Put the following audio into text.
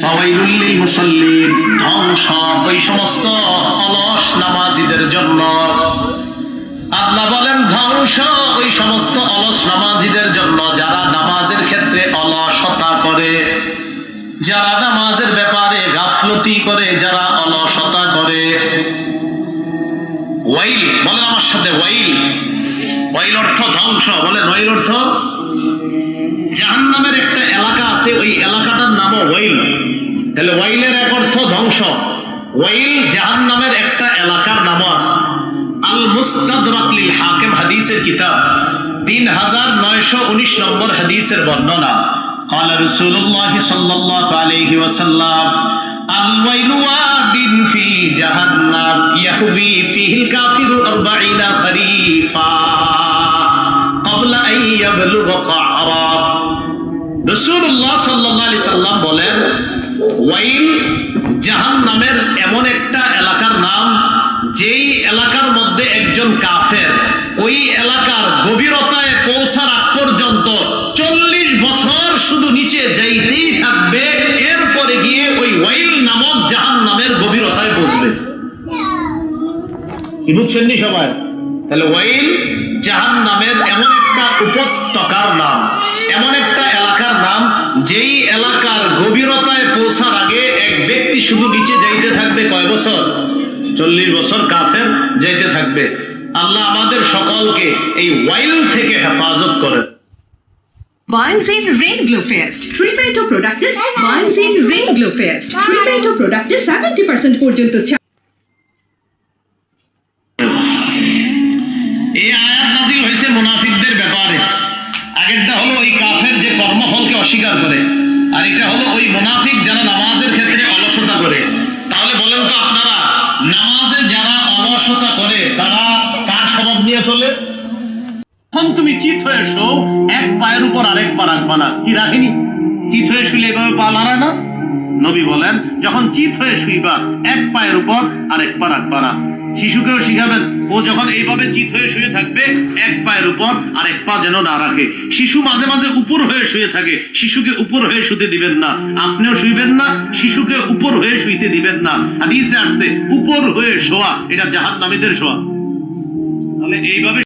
ফাওয়াইলুল লিল মুসাল্লিন, ধ্বংস ওই সমস্ত অলস নামাজীদের জন্য। আল্লাহ বলেন ধ্বংস ওই সমস্ত অলস নামাজীদের জন্য যারা নামাজের ক্ষেত্রে অলসতা করে, যারা নামাজের ব্যাপারে গাফলতি করে, যারা অলসতা করে। ওয়াইল বলেন আমার সাথে, ওয়াইল। ওয়াইল অর্থ ধ্বংস, বলেন ওয়াইল অর্থ। জাহান্নামের একটা এলাকা আছে, ওই এলাকাটার নামও ওয়াইল। তাহলে ওয়াইলের এক অর্থ ধ্বংস। ওয়াইল জাহান্নামের একটা এলাকার নামও আছে। আল মুস্তাদরাক লিল হাকিম হাদিসের কিতাব 3919 নম্বর হাদিসের বর্ণনা। قال رسول الله صلى الله عليه وسلم الويل واد في جهنم يهوي فيه الكافر 40 خريفا قبل أن يبلغ قعرا। রাসূলুল্লাহ সাল্লাল্লাহু আলাইহি সাল্লাম বলেন, ওয়াইল জাহান্নামের এমন একটা এলাকার নাম, যেই এলাকার মধ্যে একজন কাফের ওই এলাকার গভীরতায় পৌঁছার আগ পর্যন্ত 40 বছর শুধু নিচে যাইতেই থাকবে, এরপরে গিয়ে ওই ওয়াইল নামক জাহান্নামের গভীরতায় পৌঁছবে। কি বুঝছেন নি সবাই? তাহলে ওয়াইল জাহান্নামের এমন একটা উপত্যকার নাম, এমন একটা এলাকার নাম, যেই এলাকার গভীরতায় পৌঁছার আগে এক ব্যক্তি শুধু নিচে যাইতে থাকবে কয় বছর? 40 বছর কাফের যাইতে থাকবে। আল্লাহ আমাদের সকলকে এই ওয়াইল থেকে হেফাজত করেন। Biozin Rain Glow Fest 3 product is Biozin Rain Glow Fest 3 product is 70% পর্যন্ত এই আয়াত নাযিল হয়েছে মুনাফিকদের ব্যাপারে। আগেরটা হলো ওই কাফের যে কর্মফলকে অস্বীকার করে, আর এটা হলো ওই মুনাফিক যারা নামাজের ক্ষেত্রে অলসতা করে। তাহলে বলেন তো আপনারা, নামাজে যারা অলসতা করে তারা কার স্বভাব নিয়ে চলে? এখন তুমি চিত হয়ে শো, এক পায়ের উপর আরেক পা রাখবা না। কি রাখিনি? চিত হয়ে শুইলে এভাবে পা লড়ায় না। নবী বলেন, যখন চিত হয়ে শুইবা এক পায়ের উপর আরেক পা রাখবা না। শিশুকেও শিখাবেন, ও যখন এইভাবে চিত হয়ে শুয়ে থাকবে এক পায়ের উপর আরেক পা যেন না রাখে। শিশু মাঝে মাঝে উপর হয়ে শুয়ে থাকে, শিশুকে উপর হয়ে শুতে দিবেন না। আপনিও শুইবেন না, শিশুকে উপর হয়ে শুইতে দিবেন না। হাদিসে আসছে উপর হয়ে শোয়া এটা জাহান্নামীদের শোয়া। তাহলে এইভাবে